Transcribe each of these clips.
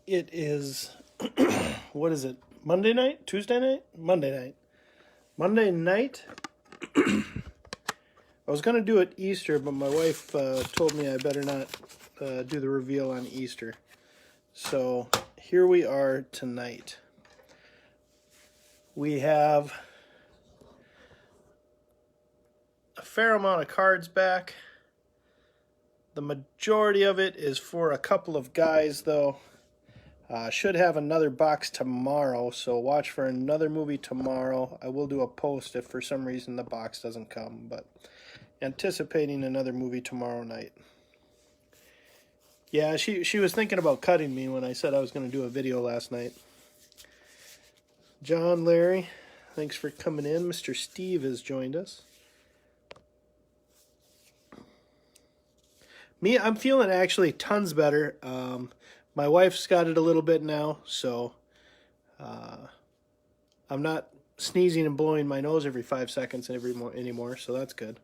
It is, what is it? Monday night? Tuesday night? Monday night. Monday night. I was going to do it Easter, but my wife told me I better not do the reveal on Easter. So here we are tonight. We have a fair amount of cards back. The majority of it is for a couple of guys, though. Should have another box tomorrow, so watch for another movie tomorrow. I will do a post if for some reason the box doesn't come, but anticipating another movie tomorrow night. Yeah, she was thinking about cutting me when I said I was going to do a video last night. John, Larry, thanks for coming in. Mr. Steve has joined us. Me, I'm feeling actually tons better. My wife's got it a little bit now, so I'm not sneezing and blowing my nose every 5 seconds anymore, so that's good.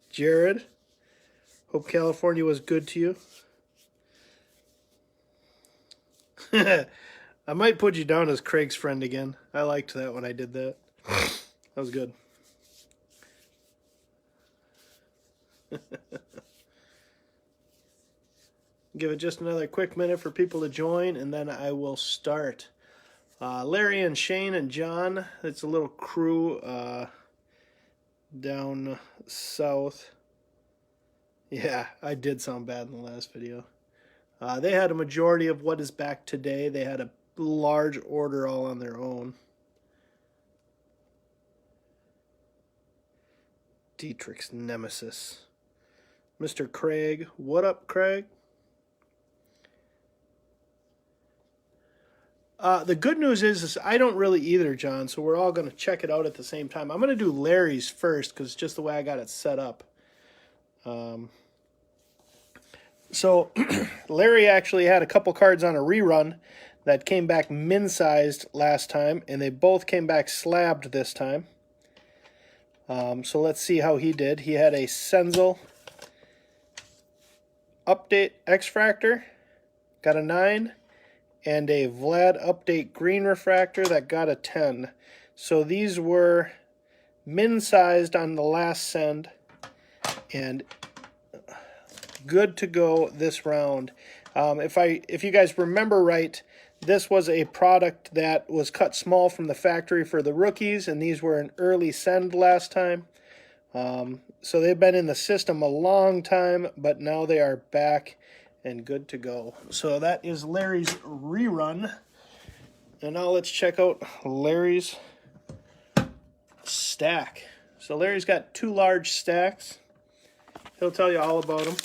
Jared, hope California was good to you. I might put you down as Craig's friend again. I liked that when I did that. That was good. Give it just another quick minute for people to join, and then I will start. Larry and Shane and John, it's a little crew down south. Yeah, I did sound bad in the last video. They had a majority of what is back today. They had a large order all on their own. Dietrich's nemesis. Mr. Craig. What up, Craig? The good news is I don't really either, John, so we're all going to check it out at the same time. I'm going to do Larry's first because it's just the way I got it set up. So Larry actually had a couple cards on a rerun that came back min-sized last time, and they both came back slabbed this time. So let's see how he did. He had a Senzel Update X-Fractor, got a 9, and a Vlad Update Green Refractor that got a 10. So these were min-sized on the last send, and good to go this round. If you guys remember right, this was a product that was cut small from the factory for the rookies, and these were an early send last time. So they've been in the system a long time, but now they are back and good to go. So that is Larry's rerun. And now let's check out Larry's stack. So Larry's got 2 large stacks. He'll tell you all about them.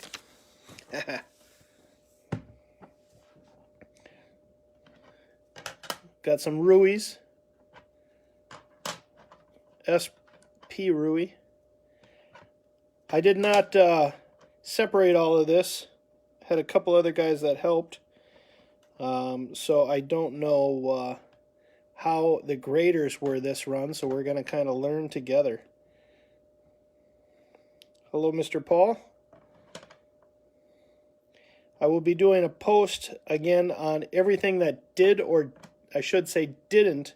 Got some Ruies. SP Rui. I did not separate all of this. Had a couple other guys that helped. So I don't know how the graders were this run, so we're going to kind of learn together. Hello, Mr. Paul. I will be doing a post again on everything that did, or I should say didn't,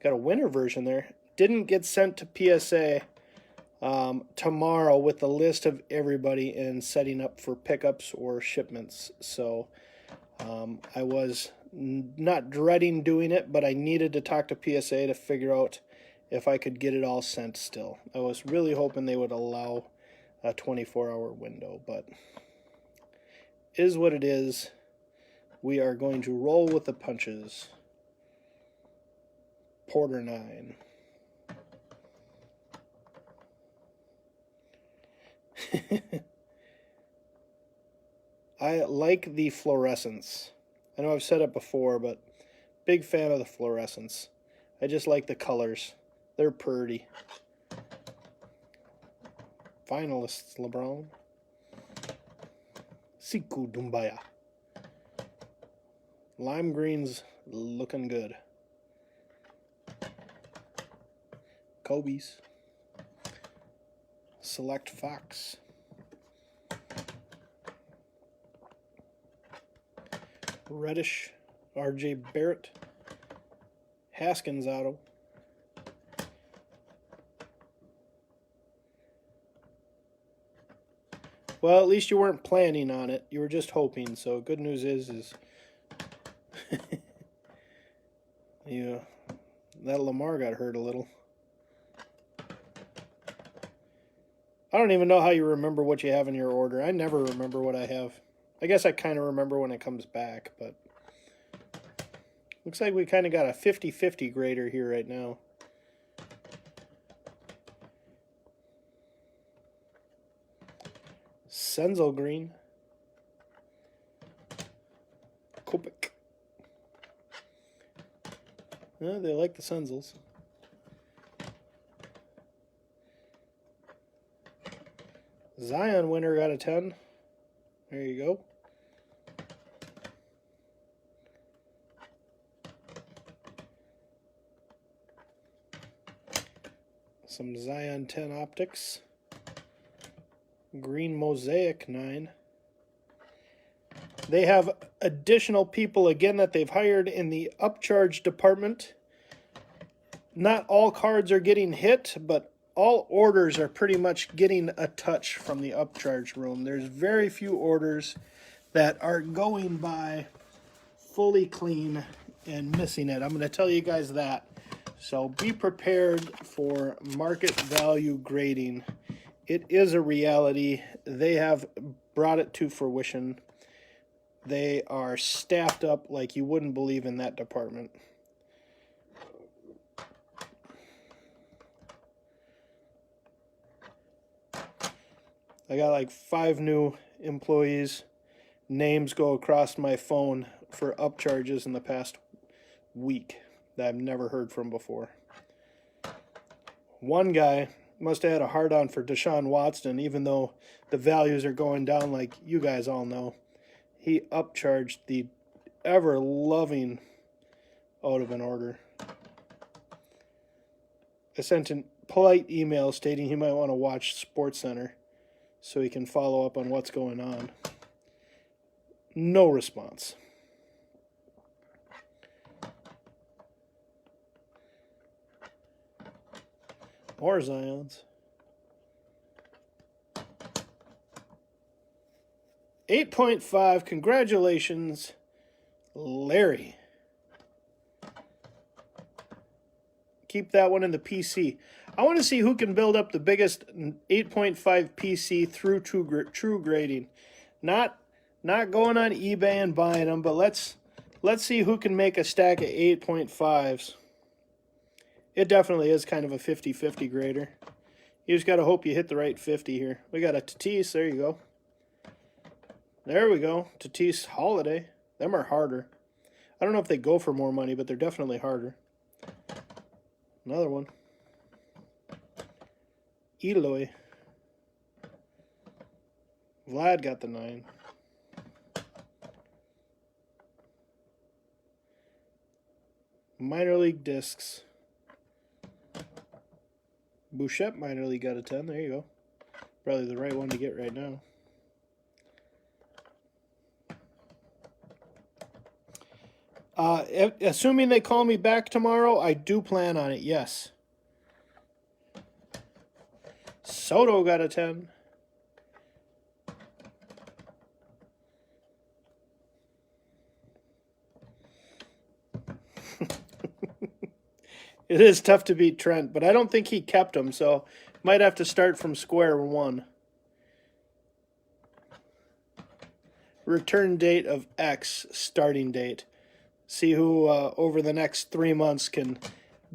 got a winter version there, didn't get sent to PSA tomorrow with the list of everybody and setting up for pickups or shipments. So I was not dreading doing it, but I needed to talk to PSA to figure out if I could get it all sent still. I was really hoping they would allow a 24-hour window, but is what it is. We are going to roll with the punches. Porter 9. I like the fluorescence. I know I've said it before, but big fan of the fluorescence. I just like the colors. They're pretty. Finalists, LeBron. Siku Dumbaya. Lime green's looking good. Kobe's. Select Fox. Reddish, R.J. Barrett, Haskins auto. Well, at least you weren't planning on it. You were just hoping. So good news is yeah, that Lamar got hurt a little. I don't even know how you remember what you have in your order. I never remember what I have. I guess I kind of remember when it comes back, but looks like we kind of got a 50-50 grader here right now. Senzel green. Kopik. Yeah, they like the Senzels. Zion winner got a 10. There you go. Some Zion 10 optics. Green Mosaic 9. They have additional people again that they've hired in the upcharge department. Not all cards are getting hit, but all orders are pretty much getting a touch from the upcharge room. There's very few orders that are going by fully clean and missing it. I'm going to tell you guys that. So be prepared for market value grading. It is a reality. They have brought it to fruition. They are staffed up like you wouldn't believe in that department. I got like 5 new employees. Names go across my phone for upcharges in the past week that I've never heard from before. One guy must have had a hard-on for Deshaun Watson, even though the values are going down like you guys all know. He upcharged the ever-loving out of an order. I sent a polite email stating he might want to watch SportsCenter so he can follow up on what's going on. No response. More Zions. 8.5, congratulations, Larry. Keep that one in the PC. I want to see who can build up the biggest 8.5 PC through true grading. Not going on eBay and buying them, but let's see who can make a stack of 8.5s. It definitely is kind of a 50-50 grader. You just got to hope you hit the right 50 here. We got a Tatis, there you go. There we go, Tatis Holiday. Them are harder. I don't know if they go for more money, but they're definitely harder. Another one. Eloy. Vlad got the 9. Minor league discs. Bouchette minor league got a 10. There you go. Probably the right one to get right now. Assuming they call me back tomorrow, I do plan on it, yes. Soto got a 10. It is tough to beat Trent, but I don't think he kept him, so might have to start from square one. Return date of X, starting date. See who over the next 3 months can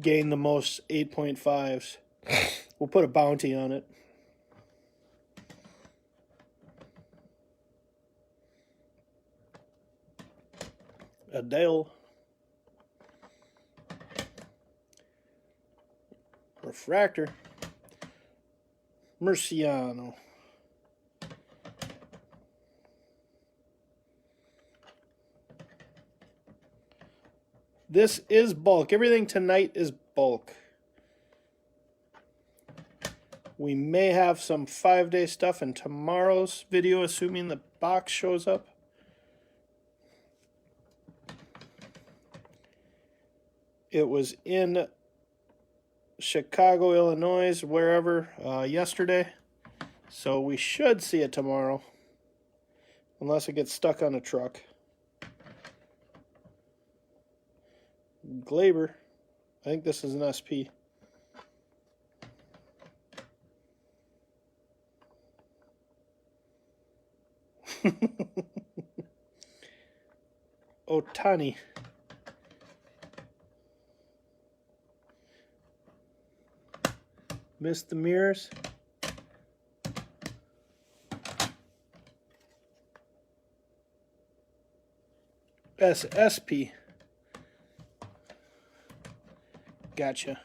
gain the most 8.5s. We'll put a bounty on it. Adele. Refractor. Murciano. This is bulk. Everything tonight is bulk. We may have some 5-day stuff in tomorrow's video, assuming the box shows up. It was in Chicago, Illinois, wherever, yesterday. So we should see it tomorrow. Unless it gets stuck on a truck. Glaber. I think this is an SP. Otani. Missed the mirrors. SSP. Gotcha.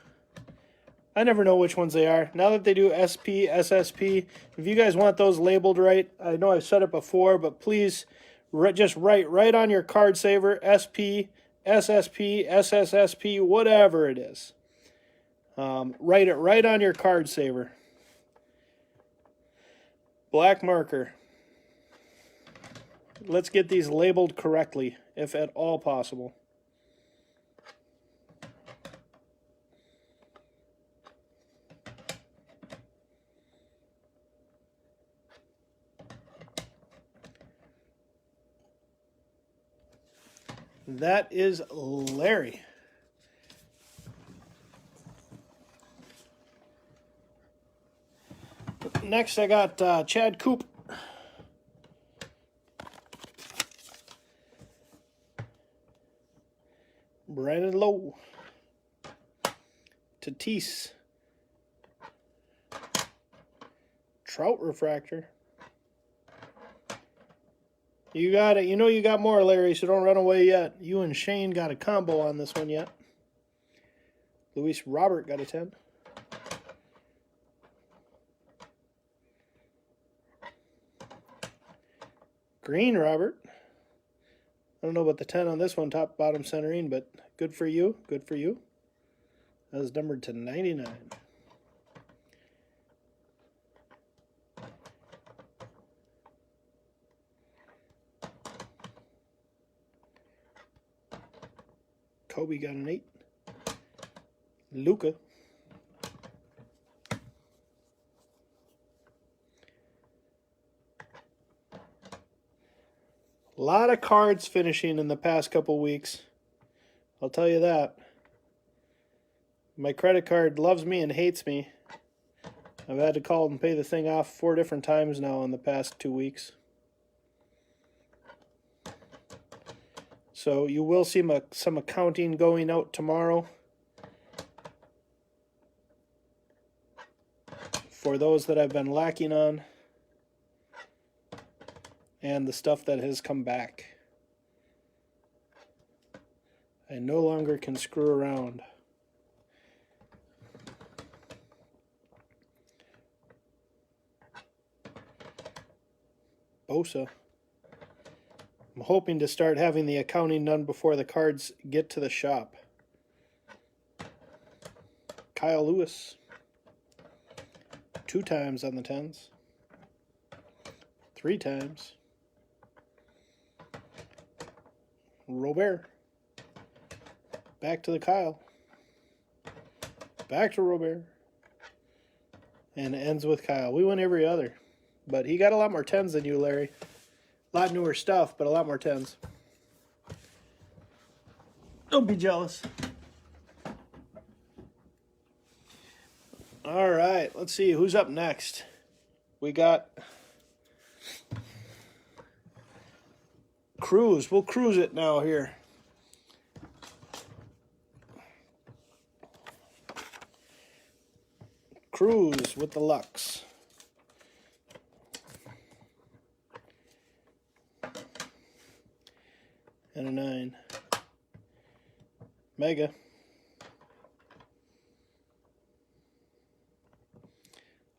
I never know which ones they are. Now that they do SP, SSP, if you guys want those labeled right, I know I've said it before, but please just write right on your card saver, SP, SSP, SSSP, whatever it is. Write it right on your card saver. Black marker. Let's get these labeled correctly, if at all possible. That is Larry. Next, I got Chad Coop. Brandon Lowe. Tatis. Trout refractor. You got it. You know you got more, Larry, so don't run away yet. You and Shane got a combo on this one yet. Luis Robert got a 10. Green Robert. I don't know about the 10 on this one, top, bottom centering, but good for you. Good for you. That was numbered to 99. Kobe got an 8. Luca. A lot of cards finishing in the past couple weeks. I'll tell you that. My credit card loves me and hates me. I've had to call and pay the thing off 4 different times now in the past 2 weeks. So you will see some accounting going out tomorrow for those that I've been lacking on and the stuff that has come back. I no longer can screw around. Psa. I'm hoping to start having the accounting done before the cards get to the shop. Kyle Lewis. 2 times on the 10s. 3 times. Robert. Back to the Kyle. Back to Robert. And it ends with Kyle. We win every other. But he got a lot more 10s than you, Larry. A lot newer stuff, but a lot more 10s. Don't be jealous. All right, let's see who's up next. We got Cruise. We'll cruise it now here. Cruise with the Lux. And a 9. Mega.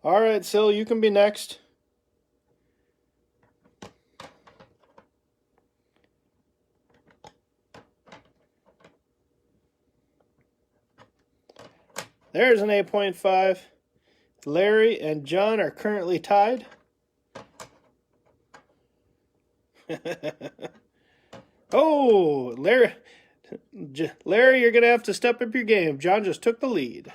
All right, Sil, you can be next. There's an 8.5. Larry and John are currently tied. Oh, Larry. Larry, you're going to have to step up your game. John just took the lead.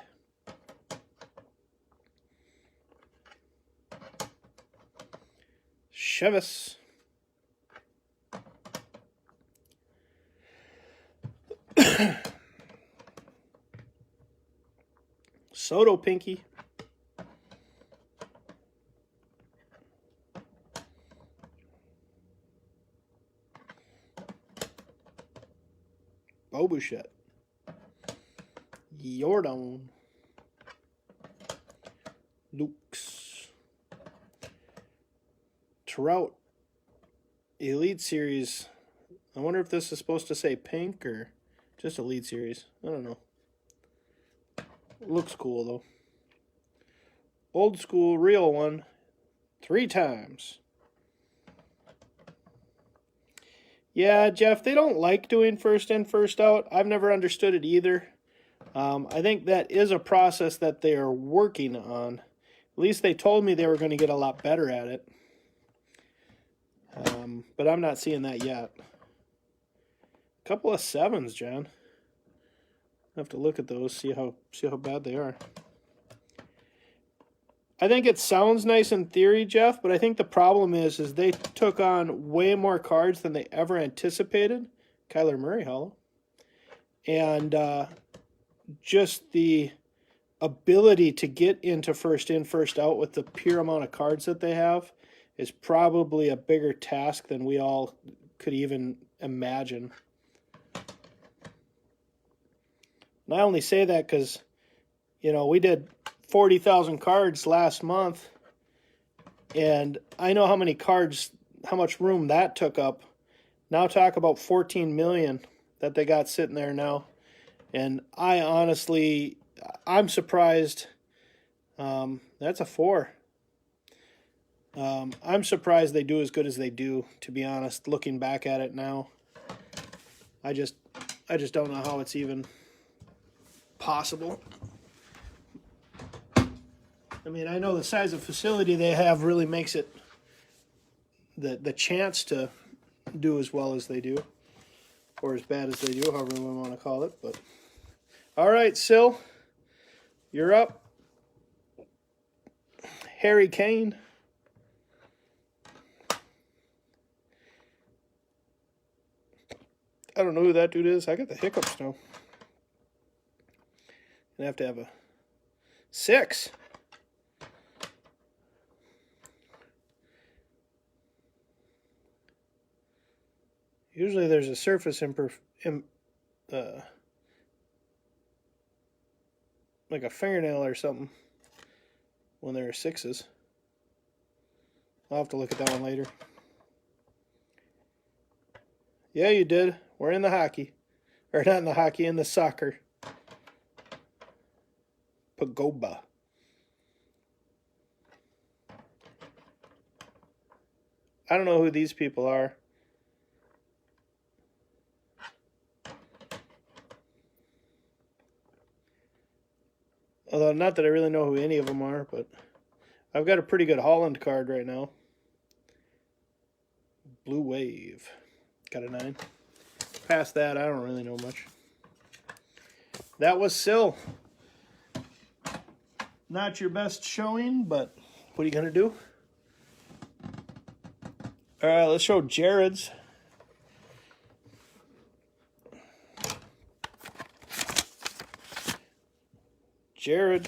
Chevis. Soto Pinky. Bobuchet. Yordon. Lukes. Trout. Elite Series. I wonder if this is supposed to say pink or just Elite Series. I don't know. Looks cool, though. Old school, real one. 3 times. Yeah, Jeff, they don't like doing first in, first out. I've never understood it either. I think that is a process that they are working on. At least they told me they were going to get a lot better at it. But I'm not seeing that yet. A couple of 7s, John. I have to look at those, see how bad they are. I think it sounds nice in theory, Jeff, but I think the problem is they took on way more cards than they ever anticipated. Kyler Murray hollow. And just the ability to get into first in, first out with the pure amount of cards that they have is probably a bigger task than we all could even imagine. And I only say that because, you know, we did 40,000 cards last month, and I know how many cards, how much room that took up. Now talk about 14 million that they got sitting there now. And I honestly, I'm surprised. That's a 4. I'm surprised they do as good as they do, to be honest, looking back at it now. I just don't know how it's even possible. I mean, I know the size of facility they have really makes it the chance to do as well as they do, or as bad as they do, however we want to call it. But all right, Sil, you're up. Harry Kane. I don't know who that dude is. I got the hiccups now. Gonna have to have a 6. Usually there's a surface like a fingernail or something when there are 6s. I'll have to look at that one later. Yeah, you did. We're in the hockey. Or not in the hockey, in the soccer. Pagoba. I don't know who these people are. Although, not that I really know who any of them are, but I've got a pretty good Holland card right now. Blue Wave. Got a 9. Past that, I don't really know much. That was Sil. Not your best showing, but what are you going to do? All right, let's show Jared's. Jared.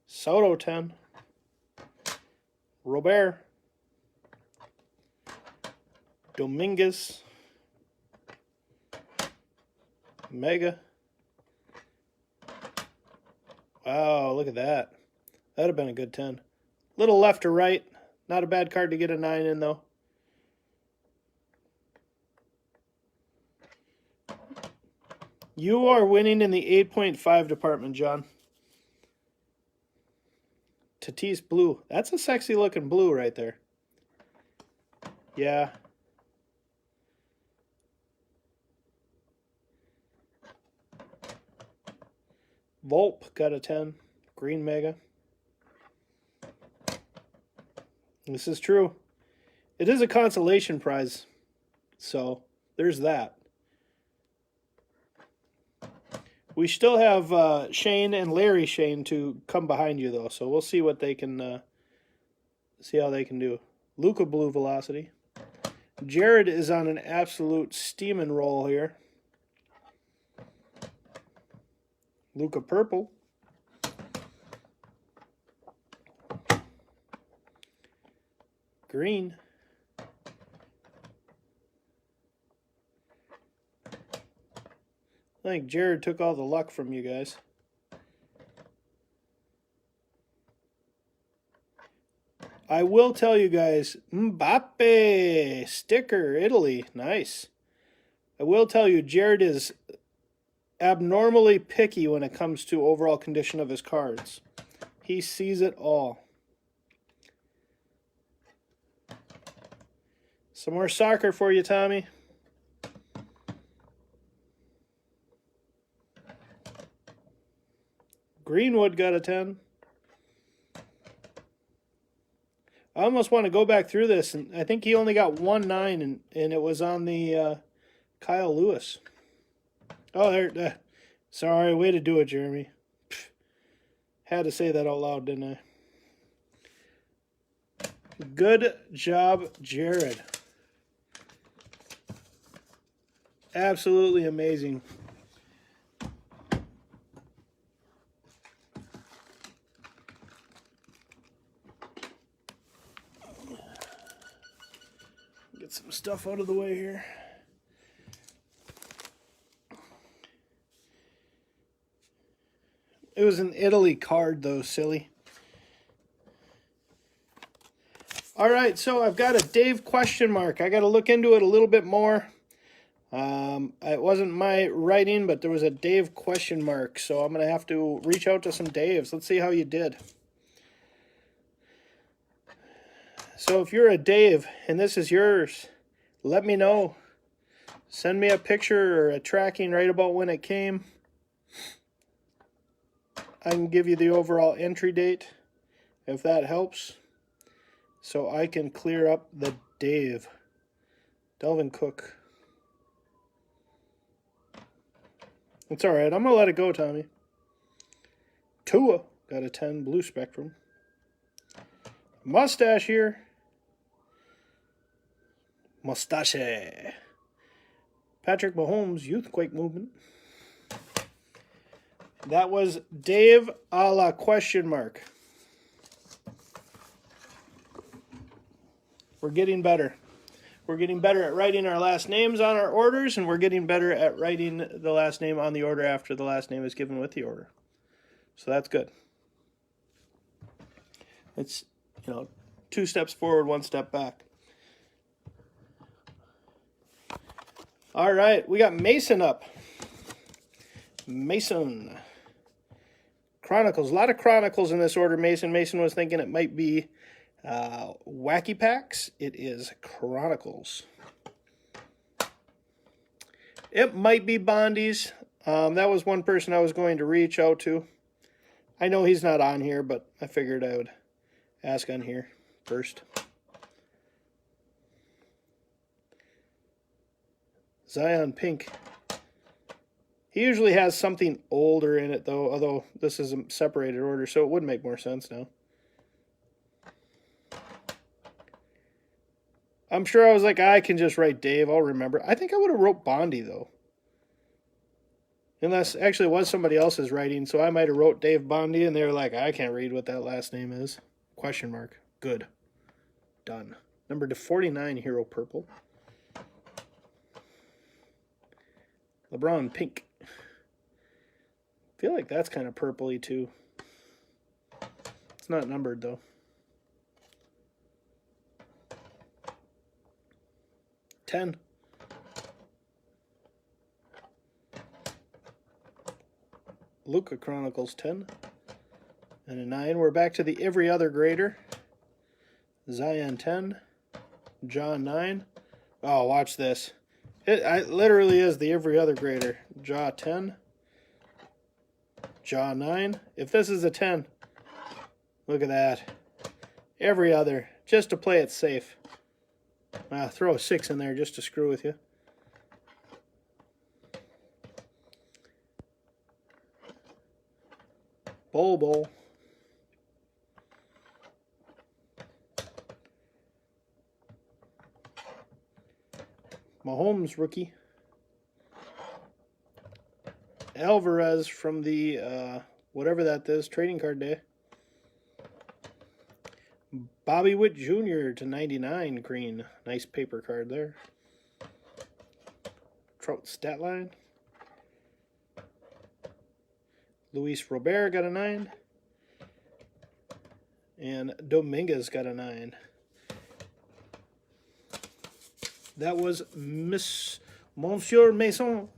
Soto 10. Robert. Dominguez. Mega. Wow, look at that. That'd have been a good 10. Little left or right. Not a bad card to get a 9 in, though. You are winning in the 8.5 department, John. Tatis blue. That's a sexy looking blue right there. Yeah. Volpe got a 10. Green Mega. This is true. It is a consolation prize. So there's that. We still have Shane and Larry Shane to come behind you, though, so we'll see what they can, see how they can do. Luca Blue Velocity. Jared is on an absolute steaming roll here. Luca Purple. Green. I think Jared took all the luck from you guys. I will tell you guys, Mbappe sticker, Italy, nice. I will tell you, Jared is abnormally picky when it comes to overall condition of his cards. He sees it all. Some more soccer for you, Tommy. Greenwood got a 10. I almost want to go back through this, and I think he only got 1 9, and it was on the Kyle Lewis. Oh, there. Sorry, way to do it, Jeremy. Pfft. Had to say that out loud, didn't I? Good job, Jared. Absolutely amazing. Get some stuff out of the way here. It was an Italy card, though, silly. All right, so I've got a Dave question mark. I got to look into it a little bit more. It wasn't my writing, but there was a Dave question mark, so I'm going to have to reach out to some Daves. Let's see how you did. So if you're a Dave and this is yours, let me know. Send me a picture or a tracking right about when it came. I can give you the overall entry date, if that helps, so I can clear up the Dave. Delvin Cook. It's all right. I'm going to let it go, Tommy. Tua got a 10 blue spectrum. Mustache here. Mustache. Patrick Mahomes, Youthquake movement. That was Dave a la question mark. We're getting better. We're getting better at writing our last names on our orders, and we're getting better at writing the last name on the order after the last name is given with the order. So that's good. It's, 2 steps forward, 1 step back. All right, we got Mason up. Mason. Chronicles. A lot of Chronicles in this order, Mason. Mason was thinking it might be Wacky Packs. It is Chronicles. It might be Bondies. That was one person I was going to reach out to. I know he's not on here, but I figured I would ask on here first. Zion Pink. He usually has something older in it, though, although this is a separated order, so it would make more sense now. I'm sure I was like, I can just write Dave, I'll remember. I think I would have wrote Bondi, though. Unless, actually, it was somebody else's writing, so I might have wrote Dave Bondi, and they were like, I can't read what that last name is. Question mark. Good. Done. Number 49, Hero Purple. LeBron Pink. I feel like that's kind of purpley, too. It's not numbered, though. $10. Luca Chronicles 10. And a 9. We're back to the every other grader. Zion 10. John 9. Oh, watch this. It literally is the every other grader. Jaw 10. Jaw 9. If this is a 10, look at that. Every other, just to play it safe. Throw a 6 in there just to screw with you. Bobo. Mahomes rookie. Alvarez from the whatever that is, trading card day. Bobby Witt Jr. to 99 green. Nice paper card there. Trout stat line. Luis Robert got a 9. And Dominguez got a 9. That was Monsieur Mason.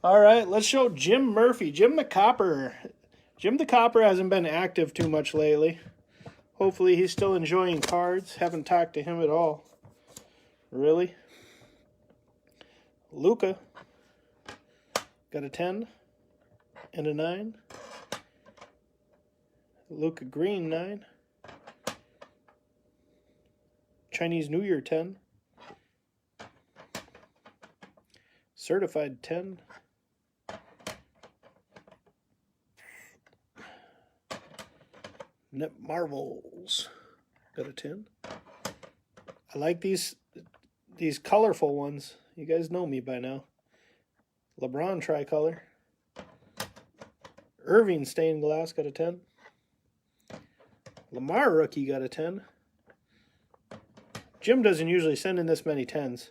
All right, let's show Jim Murphy. Jim the Copper. Jim the Copper hasn't been active too much lately. Hopefully he's still enjoying cards. Haven't talked to him at all. Really? Luca. Got a 10 and a 9. Luca Green 9. Chinese New Year 10. Certified 10. Net Marvels. Got a 10. I like these colorful ones. You guys know me by now. LeBron tricolor. Irving stained glass got a 10. Lamar rookie got a 10. Jim doesn't usually send in this many 10s.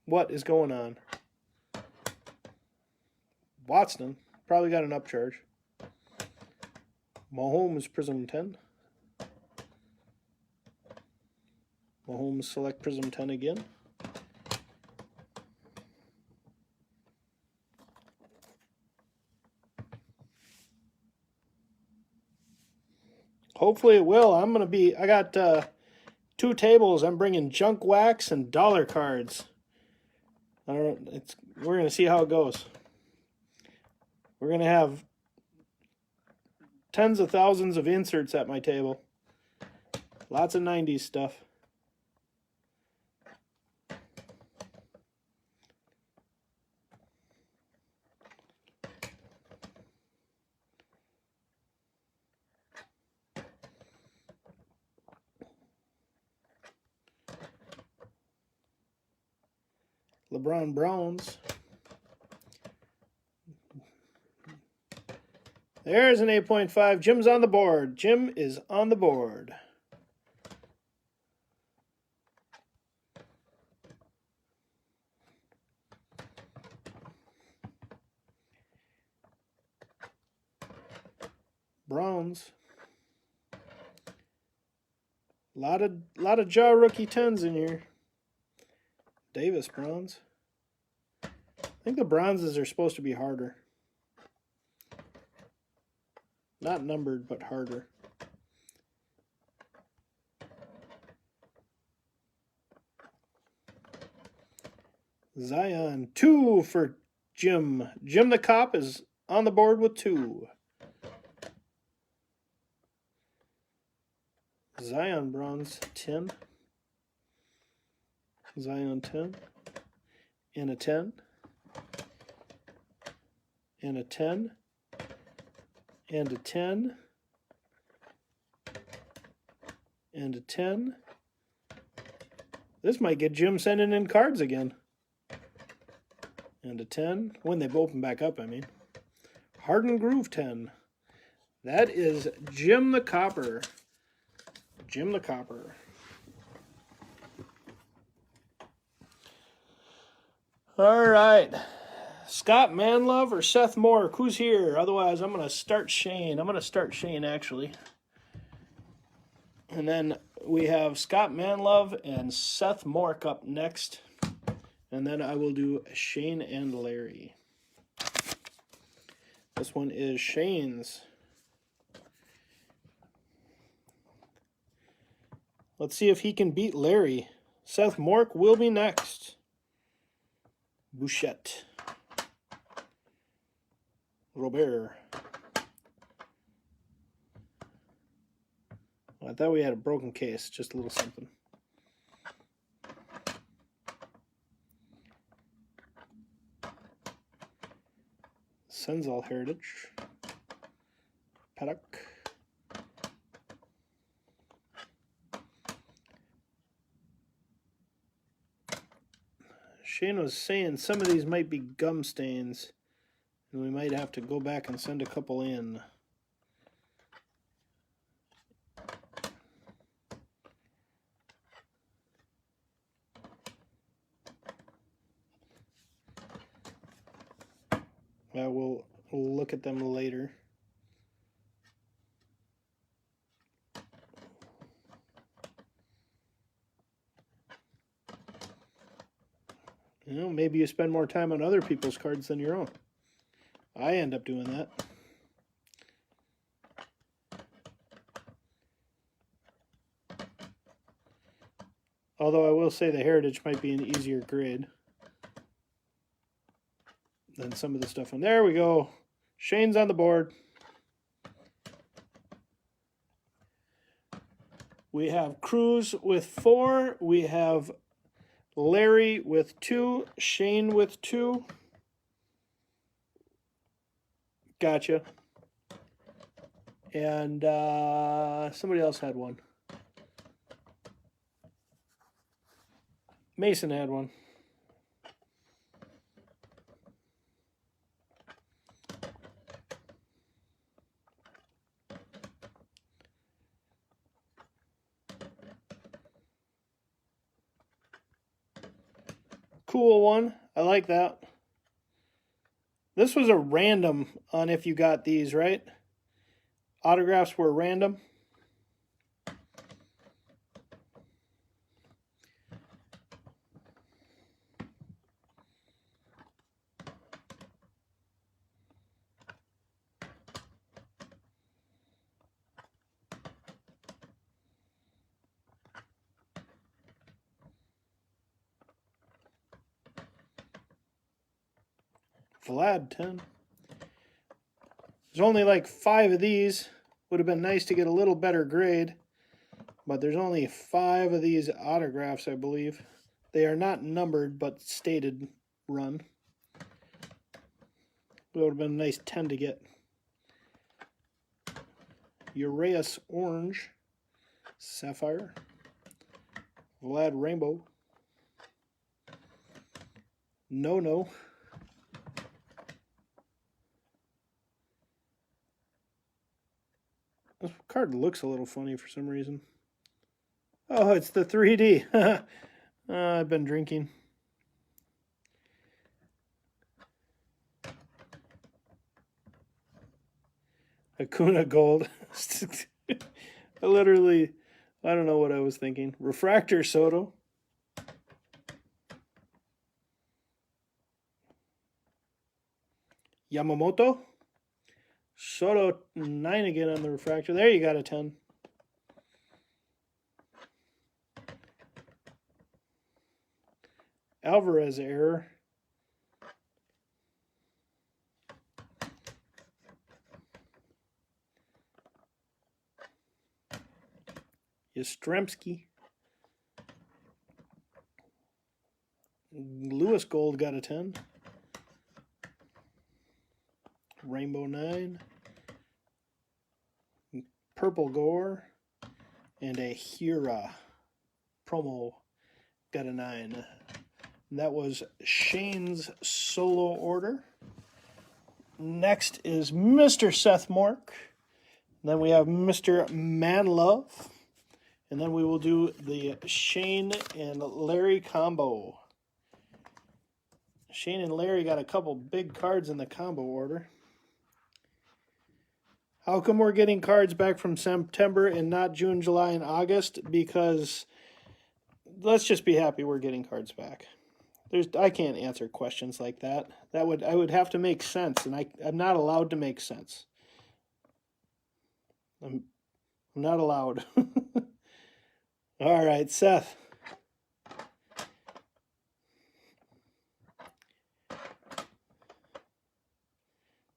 What is going on? Watson probably got an upcharge. Mahomes Prism 10. Mahomes Select Prism 10 again. Hopefully it will. I got 2 tables. I'm bringing junk wax and dollar cards. We're going to see how it goes. We're going to have tens of thousands of inserts at my table. Lots of 90s stuff. LeBron Browns. There's an 8.5. Jim's on the board. Jim is on the board. Browns. Lot of jaw rookie 10s in here. Davis bronze. I think the bronzes are supposed to be harder. Not numbered, but harder. Zion, 2 for Jim. Jim the Cop is on the board with 2. Zion bronze, 10. Zion 10. And a 10. And a 10. And a 10. And a 10. This might get Jim sending in cards again. And a 10. When they open back up, I mean. Harden Groove 10. That is Jim the Copper. Jim the Copper. All right. Scott Manlove or Seth Moore? Who's here? Otherwise, I'm going to start Shane. I'm going to start Shane, actually. And then we have Scott Manlove and Seth Moore up next. And then I will do Shane and Larry. This one is Shane's. Let's see if he can beat Larry. Seth Mork will be next. Bouchette. Robert. Well, I thought we had a broken case. Just a little something. Senzel Heritage. Paddock. Shane was saying some of these might be gum stains, and we might have to go back and send a couple in. We'll look at them later. You know, maybe you spend more time on other people's cards than your own. I end up doing that. Although I will say the Heritage might be an easier grade than some of the stuff on there. We go. Shane's on the board. We have Cruz with 4. We have Larry with 2. Shane with 2. Gotcha. And somebody else had one. Mason had one. Cool one. I like that. This was a random on if you got these, right? Autographs were random. Vlad 10. There's only like 5 of these. Would have been nice to get a little better grade, but there's only 5 of these autographs, I believe. They are not numbered, but stated run. It would have been a nice 10 to get. Uraeus Orange, Sapphire, Vlad Rainbow, No. This card looks a little funny for some reason. Oh, it's the 3D. I've been drinking. Acuna Gold. I don't know what I was thinking. Refractor Soto. Yamamoto. Soto 9 again on the refractor. There you got a 10. Alvarez error. Yastrzemski. Lewis Gold got a 10. Rainbow 9. Purple Gore. And a Hira promo got a 9. And that was Shane's solo order. Next is Mr. Seth Mork. Then we have Mr. Manlove. And then we will do the Shane and Larry combo. Shane and Larry got a couple big cards in the combo order. How come we're getting cards back from September and not June, July, and August? Because let's just be happy we're getting cards back. I can't answer questions like that. I would have to make sense, and I'm not allowed to make sense. I'm not allowed. All right, Seth.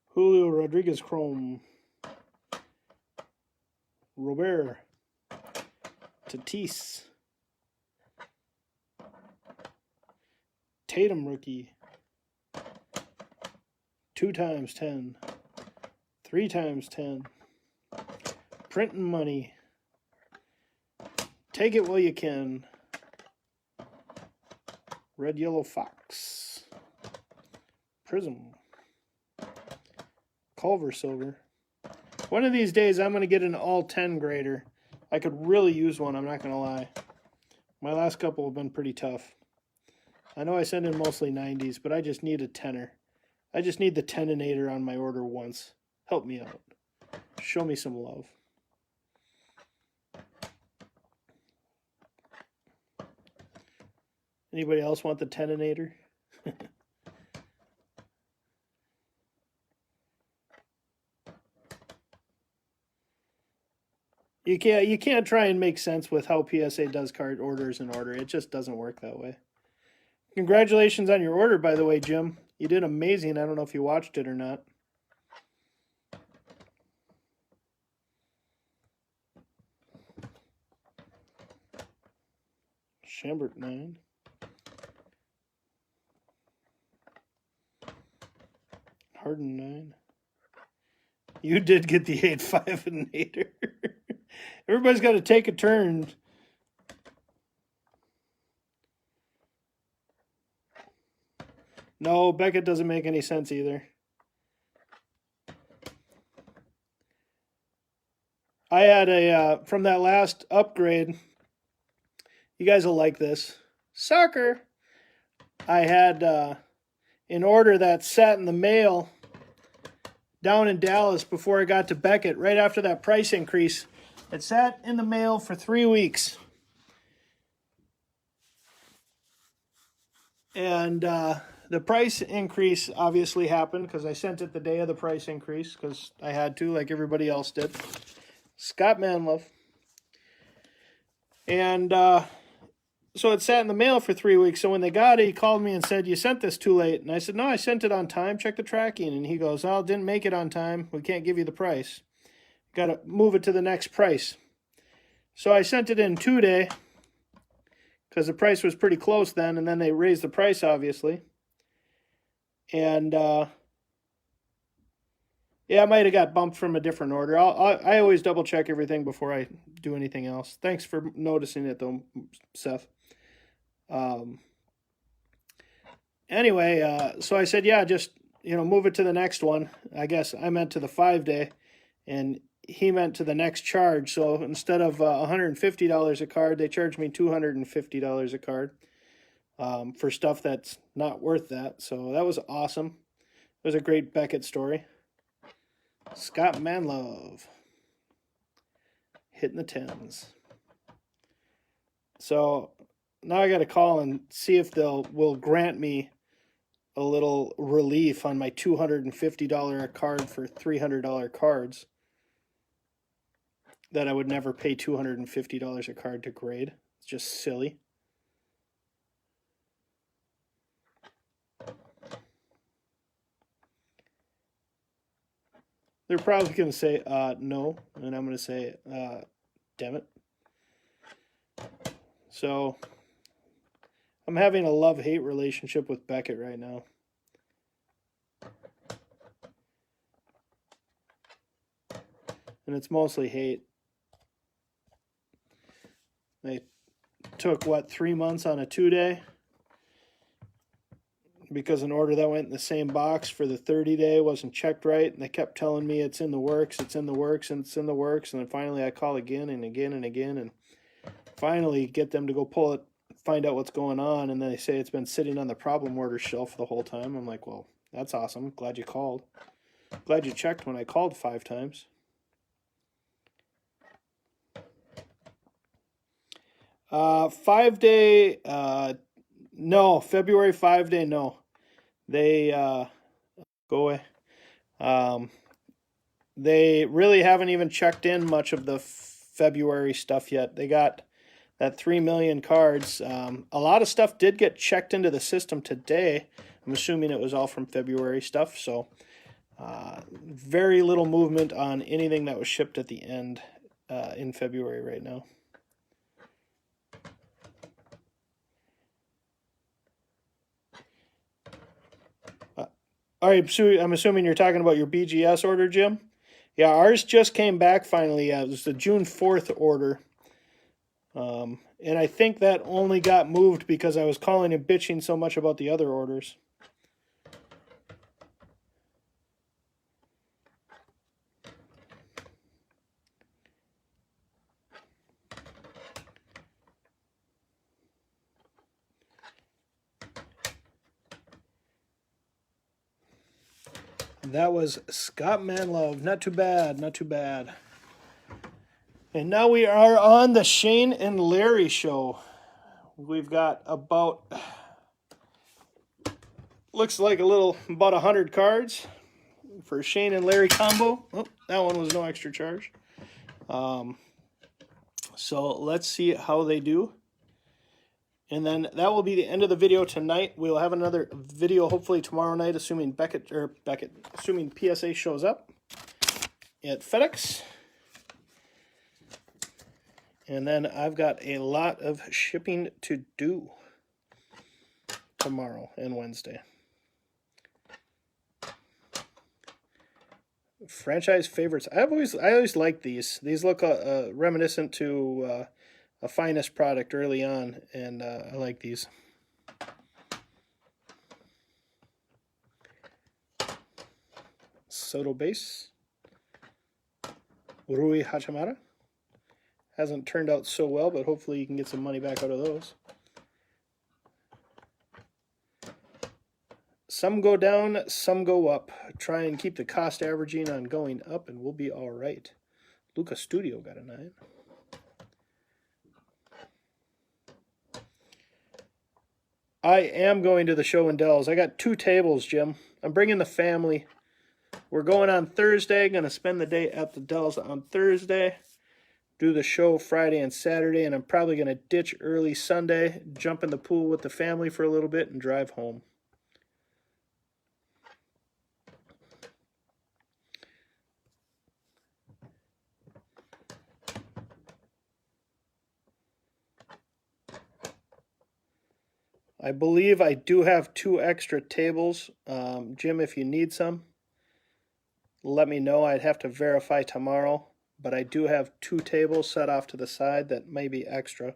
Julio Rodriguez Chrome. Robert. Tatis. Tatum rookie. 2 times 10. 3 times 10. Printing money. Take it while you can. Red, yellow, fox. Prism. Culver silver. One of these days I'm going to get an all 10 grader. I could really use one, I'm not going to lie. My last couple have been pretty tough. I know I send in mostly 90s, but I just need a 10er. I just need the 10-inator on my order once. Help me out. Show me some love. Anybody else want the 10-inator? You can't try and make sense with how PSA does card orders in order. It just doesn't work that way. Congratulations on your order, by the way, Jim. You did amazing. I don't know if you watched it or not. Chambert 9. Harden 9. You did get the 8-5 and 8er. Everybody's got to take a turn. No, Beckett doesn't make any sense either. I had a, from that last upgrade, you guys will like this. Sucker! I had an order that sat in the mail down in Dallas before I got to Beckett, right after that price increase. It sat in the mail for 3 weeks. And the price increase obviously happened because I sent it the day of the price increase because I had to, like everybody else did. Scott Manlove. And so it sat in the mail for 3 weeks. So when they got it, he called me and said, "You sent this too late." And I said, "No, I sent it on time. Check the tracking." And he goes, "Oh, didn't make it on time. We can't give you the price. Got to move it to the next price." So I sent it in 2-day because the price was pretty close then. And then they raised the price, obviously. And yeah, I might have got bumped from a different order. I always double check everything before I do anything else. Thanks for noticing it, though, Seth. Anyway, so I said, yeah, just, move it to the next one. I guess I meant to the 5-day, and he meant to the next charge. So instead of $150 a card, they charged me $250 a card for stuff that's not worth that. So that was awesome. It was a great Beckett story. Scott Manlove hitting the 10s. So now I got to call and see if will grant me a little relief on my $250 a card for $300 cards that I would never pay $250 a card to grade. It's just silly. They're probably going to say, no, and I'm going to say, damn it. So I'm having a love-hate relationship with Beckett right now. And it's mostly hate. They took, 3 months on a 2-day? Because an order that went in the same box for the 30-day wasn't checked right, and they kept telling me it's in the works, it's in the works, and it's in the works, and then finally I call again and again and again, and finally get them to go pull it, find out what's going on, and then they say it's been sitting on the problem order shelf the whole time. I'm like, well, that's awesome. Glad you called. Glad you checked when I called 5 times. $5-day, no. February 5-day, no. They go away. They really haven't even checked in much of the February stuff yet. They got that 3 million cards. A lot of stuff did get checked into the system today. I'm assuming it was all from February stuff. So very little movement on anything that was shipped at the end in February right now. All right, so I'm assuming you're talking about your BGS order, Jim? Yeah, ours just came back finally. It was the June 4th order. And I think that only got moved because I was calling and bitching so much about the other orders. That was Scott Manlove. Not too bad, not too bad. And now we are on the Shane and Larry show. We've got about, looks like about 100 cards for Shane and Larry combo. Oh, that one was no extra charge. So let's see how they do. And then that will be the end of the video tonight. We'll have another video hopefully tomorrow night, assuming assuming PSA shows up at FedEx. And then I've got a lot of shipping to do tomorrow and Wednesday. Franchise favorites. I always like these. These look reminiscent to a Finest product early on, and I like these. Soto base. Rui Hachimura. Hasn't turned out so well, but hopefully you can get some money back out of those. Some go down, some go up. Try and keep the cost averaging on going up, and we'll be all right. Luca Studio got a 9. I am going to the show in Dells. I got 2 tables, Jim. I'm bringing the family. We're going on Thursday. Going to spend the day at the Dells on Thursday. Do the show Friday and Saturday, and I'm probably going to ditch early Sunday, jump in the pool with the family for a little bit, and drive home. I believe I do have 2 extra tables. Jim, if you need some, let me know. I'd have to verify tomorrow, but I do have 2 tables set off to the side that may be extra.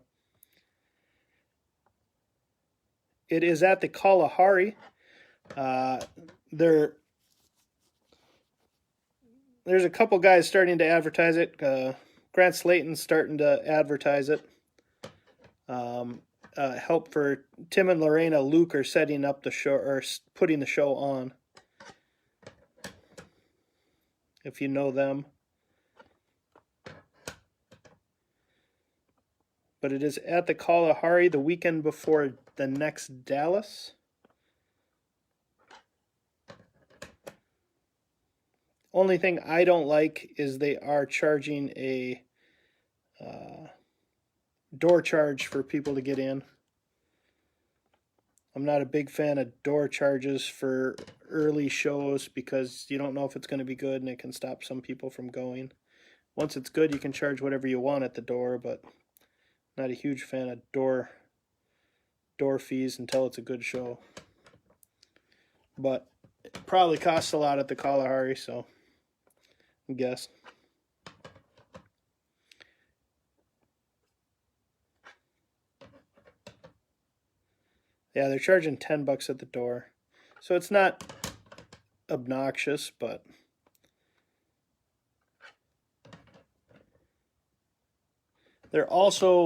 It is at the Kalahari. There's a couple guys starting to advertise it. Grant Slayton's starting to advertise it. Help for Tim and Lorena Luke are setting up the show, or putting the show on, if you know them. But it is at the Kalahari the weekend before the next Dallas. Only thing I don't like is they are charging a door charge for people to get in. I'm not a big fan of door charges for early shows because you don't know if it's going to be good and it can stop some people from going. Once it's good, you can charge whatever you want at the door, but not a huge fan of door fees until it's a good show. But it probably costs a lot at the Kalahari, so I guess. Yeah, they're charging $10 at the door. So it's not obnoxious, but they're also